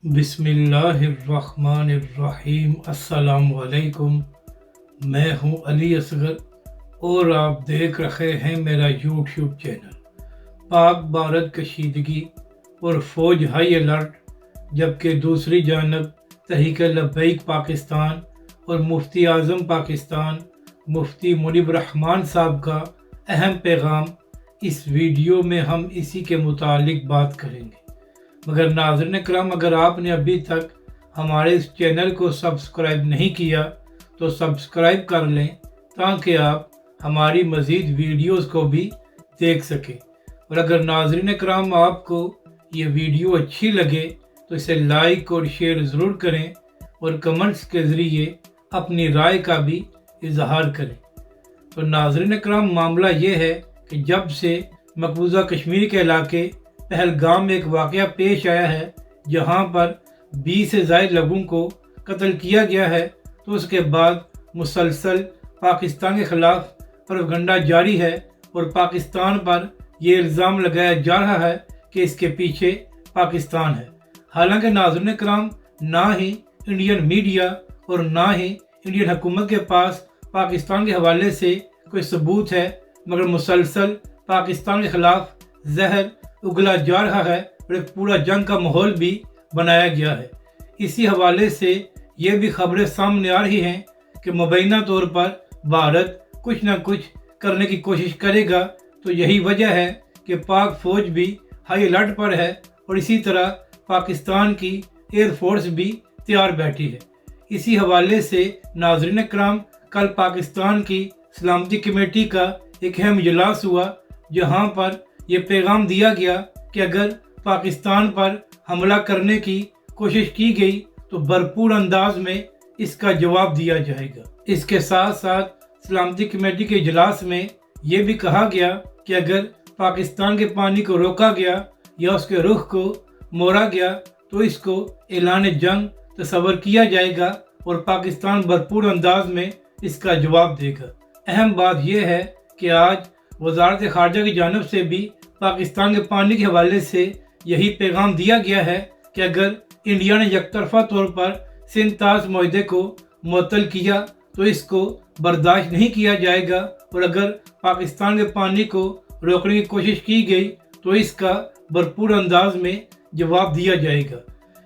बिस्मिल्लाहिर्रहमानिर्रहीम। अस्सलाम वालेकुम। मैं हूं अली असगर और आप देख रहे हैं मेरा यूट्यूब चैनल। पाक भारत कशीदगी और फ़ौज हाई अलर्ट, जबकि दूसरी जानब तहरीक लब्बैक पाकिस्तान और मुफ्ती आज़म पाकिस्तान मुफ्ती मुनीब रहमान साहब का अहम पैगाम। इस वीडियो में हम इसी के मुतालिक बात करेंगे। मगर नाज़रीन करम, अगर आपने अभी तक हमारे इस चैनल को सब्सक्राइब नहीं किया तो सब्सक्राइब कर लें ताकि आप हमारी मज़ीद वीडियोस को भी देख सकें। और अगर नाज़रीन करम आपको ये वीडियो अच्छी लगे तो इसे लाइक और शेयर ज़रूर करें और कमेंट्स के ज़रिए अपनी राय का भी इजहार करें। तो नाज़रीन करम, मामला ये है कि जब से मकबूजा कश्मीर के इलाके पहलगाम में एक वाक़या पेश आया है जहां पर 20 से ज़ायद लोगों को कत्ल किया गया है, तो उसके बाद मुसलसल पाकिस्तान के ख़िलाफ़ प्रोपगंडा जारी है और पाकिस्तान पर यह इल्ज़ाम लगाया जा रहा है कि इसके पीछे पाकिस्तान है। हालांकि नाज़रीन कराम, ना ही इंडियन मीडिया और ना ही इंडियन हुकूमत के पास पाकिस्तान के हवाले से कोई सबूत है, मगर मुसलसल पाकिस्तान के ख़िलाफ़ जहर उगला जा रहा है और एक पूरा जंग का माहौल भी बनाया गया है। इसी हवाले से ये भी खबरें सामने आ रही हैं कि मुबैना तौर पर भारत कुछ न कुछ करने की कोशिश करेगा। तो यही वजह है कि पाक फ़ौज भी हाई अलर्ट पर है और इसी तरह पाकिस्तान की एयर फोर्स भी तैयार बैठी है। इसी हवाले से नाज़रीन कराम, कल पाकिस्तान की सलामती कमेटी का एक अहम इजलास हुआ जहाँ पर यह पैगाम दिया गया कि अगर पाकिस्तान पर हमला करने की कोशिश की गई तो भरपूर अंदाज में इसका जवाब दिया जाएगा। इसके साथ साथ सलामती कमेटी के इजलास में यह भी कहा गया कि अगर पाकिस्तान के पानी को रोका गया या उसके रुख को मोड़ा गया तो इसको ऐलान जंग तस्वर किया जाएगा और पाकिस्तान भरपूर अंदाज में इसका जवाब देगा। अहम बात यह है कि आज वज़ारत ख़ारजा की जानिब से भी पाकिस्तान के पानी के हवाले से यही पैगाम दिया गया है कि अगर इंडिया ने यकतरफा तौर पर सिंध-ताश मुआहदे को मुअत्तल किया तो इसको बर्दाश्त नहीं किया जाएगा और अगर पाकिस्तान के पानी को रोकने की कोशिश की गई तो इसका भरपूर अंदाज में जवाब दिया जाएगा।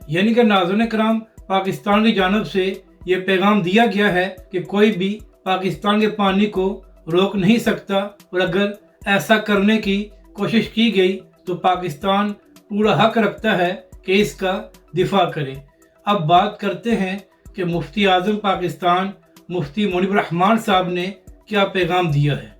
यानी कि नाज़रीन कराम, पाकिस्तान की जानिब से ये पैगाम दिया गया है कि कोई भी पाकिस्तान के पानी को रोक नहीं सकता और अगर ऐसा करने की कोशिश की गई तो पाकिस्तान पूरा हक रखता है कि इसका दिफा करे। अब बात करते हैं कि मुफ्ती आज़म पाकिस्तान मुफ्ती मुनीब रहमान साहब ने क्या पैगाम दिया है।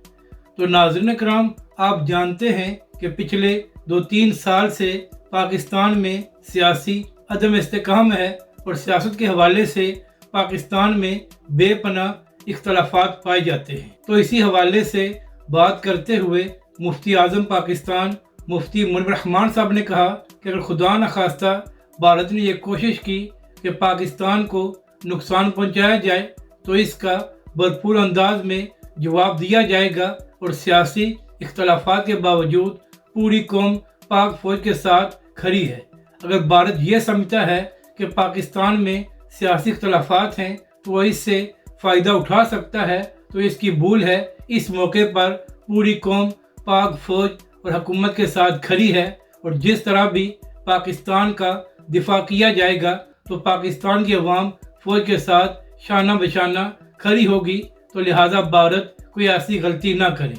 तो नाज़रीन कराम, आप जानते हैं कि पिछले 2-3 साल से पाकिस्तान में सियासी अदम इस्तेकाम है और सियासत के हवाले से पाकिस्तान में बेपनाह इख्तलाफात पाए जाते हैं। तो इसी हवाले से बात करते हुए मुफ्ती आज़म पाकिस्तान मुफ्ती मुनीब रहमान साहब ने कहा कि अगर खुदा न खास्ता भारत ने यह कोशिश की कि पाकिस्तान को नुकसान पहुंचाया जाए तो इसका भरपूर अंदाज में जवाब दिया जाएगा और सियासी इख्तलाफात के बावजूद पूरी कौम पाक फ़ौज के साथ खड़ी है। अगर भारत ये समझता है कि पाकिस्तान में सियासी इख्तलाफात हैं तो वह इससे फ़ायदा उठा सकता है, तो इसकी भूल है। इस मौके पर पूरी कौम पाक फ़ौज और हुकूमत के साथ खड़ी है और जिस तरह भी पाकिस्तान का दिफा किया जाएगा तो पाकिस्तान की अवाम फ़ौज के साथ शाना बशाना खड़ी होगी। तो लिहाजा भारत कोई ऐसी गलती ना करे।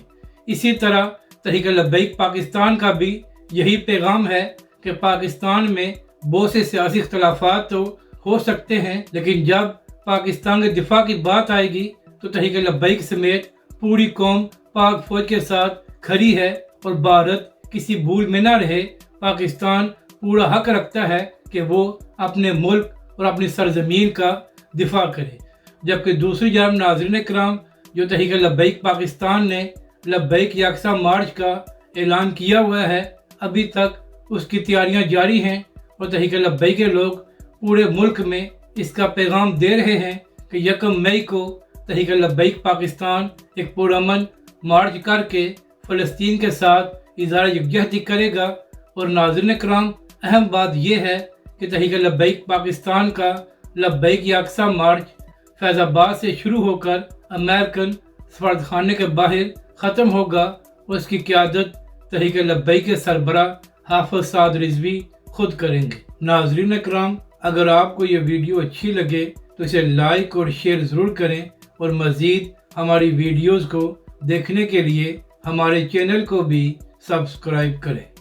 इसी तरह तहरीक लब्बैक पाकिस्तान का भी यही पैगाम है कि पाकिस्तान में बहुत से सियासी इख्तलाफात तो हो सकते हैं, लेकिन जब पाकिस्तान के दिफा की बात आएगी तो तहरीक लब्बैक समेत पूरी कौम पाक फ़ौज के साथ खड़ी है और भारत किसी भूल में ना रहे। पाकिस्तान पूरा हक रखता है कि वो अपने मुल्क और अपनी सरजमीन का दिफा करे। जबकि दूसरी जानब नाज़रीन कराम, जो तहरीक लब्बैक पाकिस्तान ने लब्बैक यकसा मार्च का ऐलान किया हुआ है, अभी तक उसकी तैयारियां जारी हैं और तहरीक लब्बैक के लोग पूरे मुल्क में इसका पैगाम दे रहे हैं कि 1 मई को तहरीक लब्बैक पाकिस्तान एक पुरअमन मार्च करके फ़लस्तीन के साथ इज़हार यकजहती करेगा। और नाज़रीन कराम, अहम बात यह है کہ تحریک لبیک پاکستان کا لبیک یکساں مارچ فیض آباد سے شروع ہو کر امریکن سفارتخانے کے باہر ختم ہوگا اور اس کی قیادت تحریک لبیک کے سربراہ حافظ سعد رضوی خود کریں گے۔ ناظرین اکرام، اگر آپ کو یہ ویڈیو اچھی لگے تو اسے لائک اور شیئر ضرور کریں اور مزید ہماری ویڈیوز کو دیکھنے کے لیے ہمارے چینل کو بھی سبسکرائب کریں۔